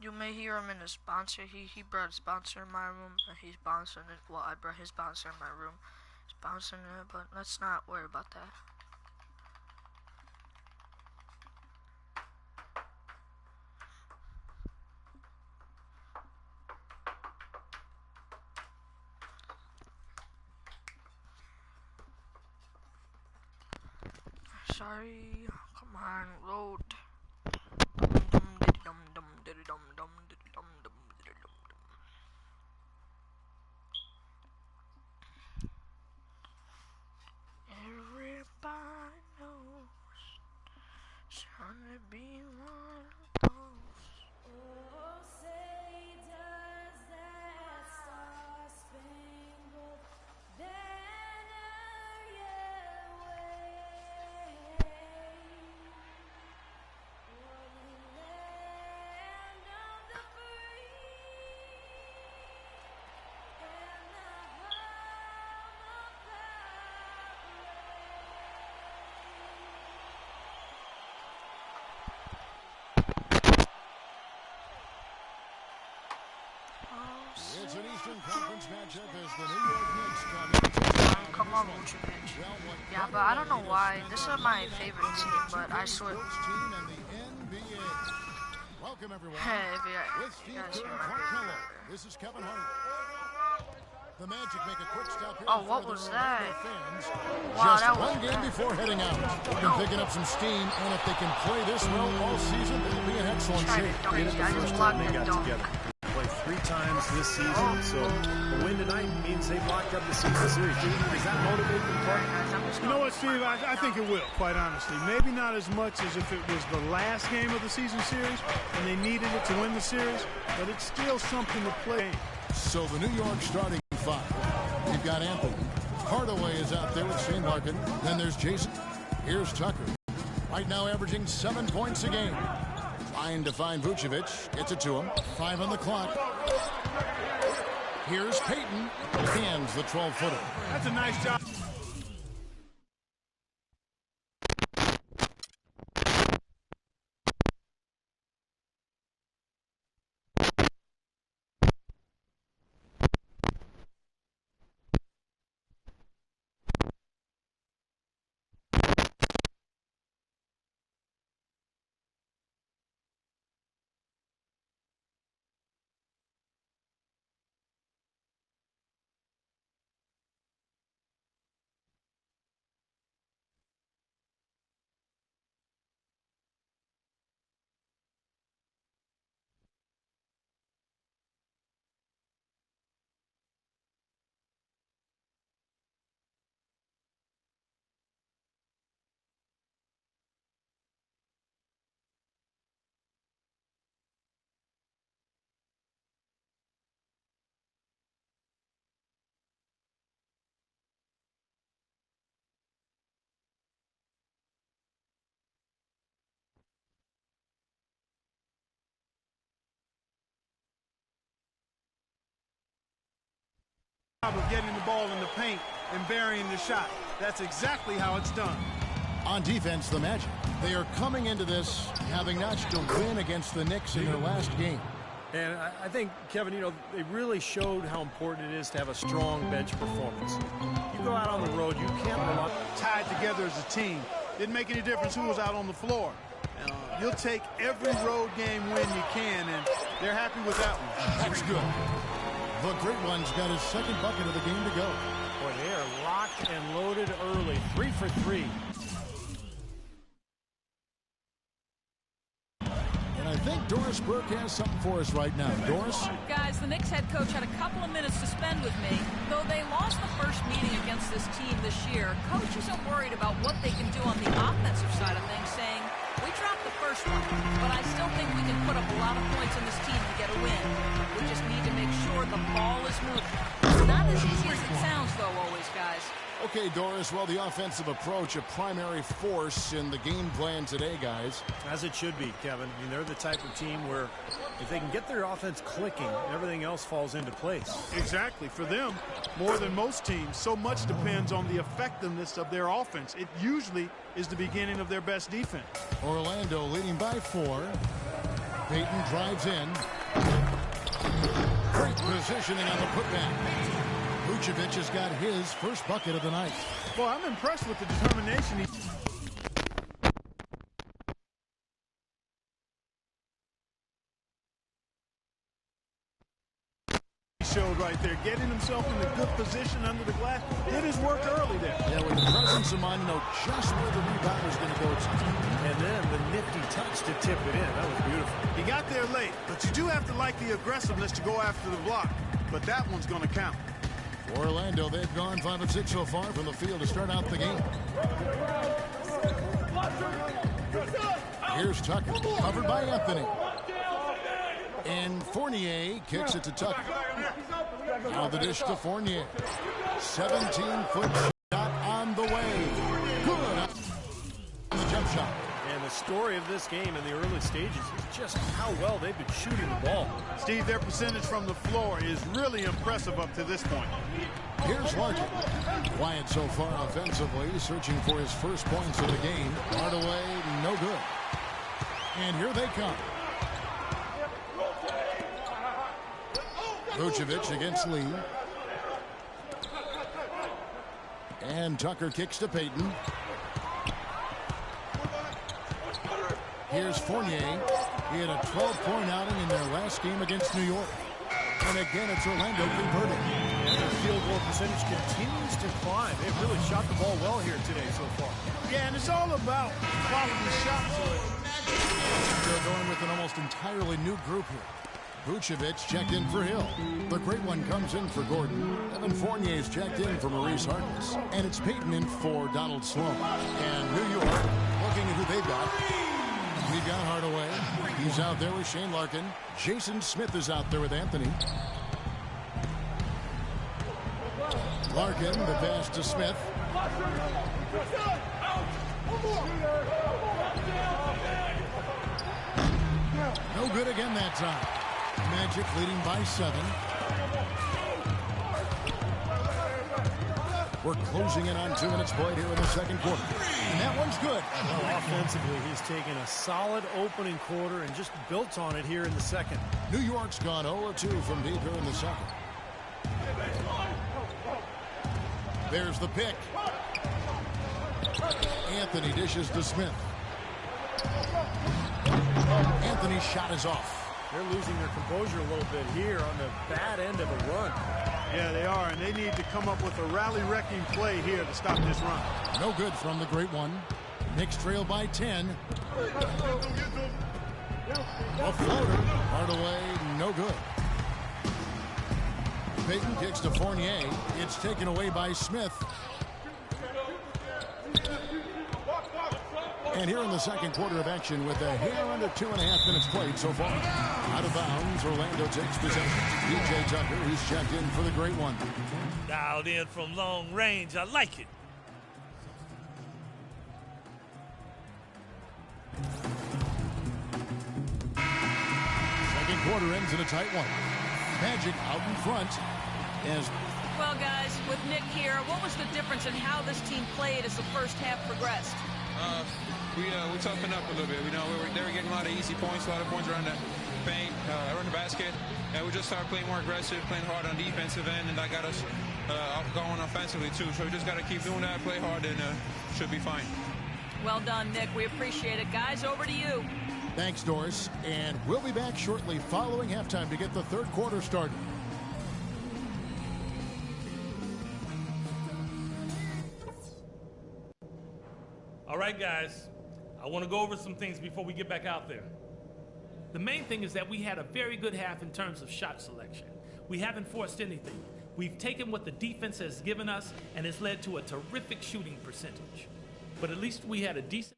You may hear him in his bouncer. He brought his bouncer in my room, and he's bouncing it. Well, I brought his bouncer in my room. He's bouncing it, but let's not worry about that. Sorry, come on, load. Everybody knows it's gonna be one of those. Oh, say does that star-spangled banner yet wave o'er the land of the free and the home of It's an Eastern Conference matchup as the New York Knicks come in. Come on, Vucevic. Yeah, but I don't know why. This is my favorite team, but I swear. Welcome everyone. Hey, if With you Steve guys Kerr hear and my Clark favorite. Miller, this is Kevin Hart. The Magic make a quick stop here. Oh, what for was their that? fans. Wow, Just that was one game bad. before heading out. They've been picking up some steam, and if they can play this well all season, they'll be in excellent Try shape. to dunk. It is the I just first blocked time they the got dunk. together. Played 3 times this season, so a win tonight means they've locked up the season series. Does that motivate them, Clark? Guys, I'm just You know gonna what, Steve? I think it will, quite honestly. Maybe not as much as if it was the last game of the season series and they needed it to win the series, but it's still something to play. So the New York starting 5. You've got Anthony. Hardaway is out there with Shane Larkin. Then there's Jason. Here's Tucker. Right now averaging 7 points a game. Trying to find Vucevic. Gets it to him. 5 on the clock. Here's Peyton. Hands the 12-footer. That's a nice job. Of getting the ball in the paint and burying the shot. That's exactly how it's done. On defense, the Magic. They are coming into this having notched a win against the Knicks in their last game. And I think, Kevin, you know, they really showed how important it is to have a strong bench performance. You go out on the road, you can't rely. Tied together as a team. Didn't make any difference who was out on the floor. You'll take every road game win you can, and they're happy with that one. That's good. The Great One's got his second bucket of the game to go. Boy, they are locked and loaded early. 3 for 3. And I think Doris Burke has something for us right now. Doris? Guys, the Knicks head coach had a couple of minutes to spend with me. Though they lost the first meeting against this team this year, coach isn't worried about what they can do on the offensive side of things, saying, we dropped the first one, but I still think we can put up a lot of points on this team to get a win. We just need to make sure the ball is moving. It's not as easy as it sounds, though, always, guys. Okay, Doris, well, the offensive approach, a primary force in the game plan today, guys. As it should be, Kevin. I mean, they're the type of team where if they can get their offense clicking, everything else falls into place. Exactly. For them, more than most teams, so much depends on the effectiveness of their offense. It usually is the beginning of their best defense. Orlando leading by 4. Payton drives in. Great positioning on the putback. Vucevic has got his first bucket of the night. Well, I'm impressed with the determination he showed right there, getting himself in a good position under the glass. Did his work early there. Yeah, with the presence of mind, know just where the rebound is going to go to. And then the nifty touch to tip it in. That was beautiful. He got there late, but you do have to like the aggressiveness to go after the block. But that one's going to count. For Orlando, they've gone 5 of 6 so far from the field to start out the game. Here's Tucker, covered by Anthony. And Fournier kicks it to Tucker. Now the dish to Fournier. 17-foot shot on the way. Good on the jump shot. And the story of this game in the early stages is just how well they've been shooting the ball. Steve, their percentage from the floor is really impressive up to this point. Here's Larkin. Quiet so far offensively, searching for his first points of the game. Hardaway, no good. And here they come. Vucevic against Lee. And Tucker kicks to Payton. Here's Fournier. He had a 12-point outing in their last game against New York. And again, it's Orlando converting. And their field goal percentage continues to climb. They've really shot the ball well here today so far. Yeah, and it's all about quality shots. They're going with an almost entirely new group here. Vucevic checked in for Hill. The great one comes in for Gordon. Evan Fournier's checked in for Maurice Harkless. And it's Payton in for Donald Sloan. And New York looking at who they've got. We've got Hardaway. He's out there with Shane Larkin. Jason Smith is out there with Anthony. Larkin, the pass to Smith. No good again that time. Magic leading by 7. We're closing in on 2 minutes played here in the second quarter. And that one's good. Well, offensively, he's taken a solid opening quarter and just built on it here in the second. New York's gone 0-2 from deep here in the second. There's the pick. Anthony dishes to Smith. Anthony's shot is off. They're losing their composure a little bit here on the bad end of a run. Yeah, they are, and they need to come up with a rally-wrecking play here to stop this run. No good from the great one. Knicks trail by 10. A floater. Hardaway, no good. Payton kicks to Fournier. It's taken away by Smith. And here in the second quarter of action with a hair under 2.5 minutes played so far. Out of bounds, Orlando takes possession. PJ Tucker, he's checked in for the great one. Dialed in from long range. I like it. Second quarter ends in a tight one. Magic out in front as Well, guys, with Nick here, what was the difference in how this team played as the first half progressed? We toughened up a little bit. They were getting a lot of easy points, a lot of points around the paint, around the basket, and we just started playing more aggressive, playing hard on defensive end, and that got us going offensively too. So we just got to keep doing that, play hard, and should be fine. Well done, Nick. We appreciate it. Guys, over to you. thanks, Doris. And we'll be back shortly following halftime to get the third quarter started. All right, guys. I want to go over some things before we get back out there. The main thing is that we had a very good half in terms of shot selection. We haven't forced anything. We've taken what the defense has given us, and it's led to a terrific shooting percentage. But at least we had a decent...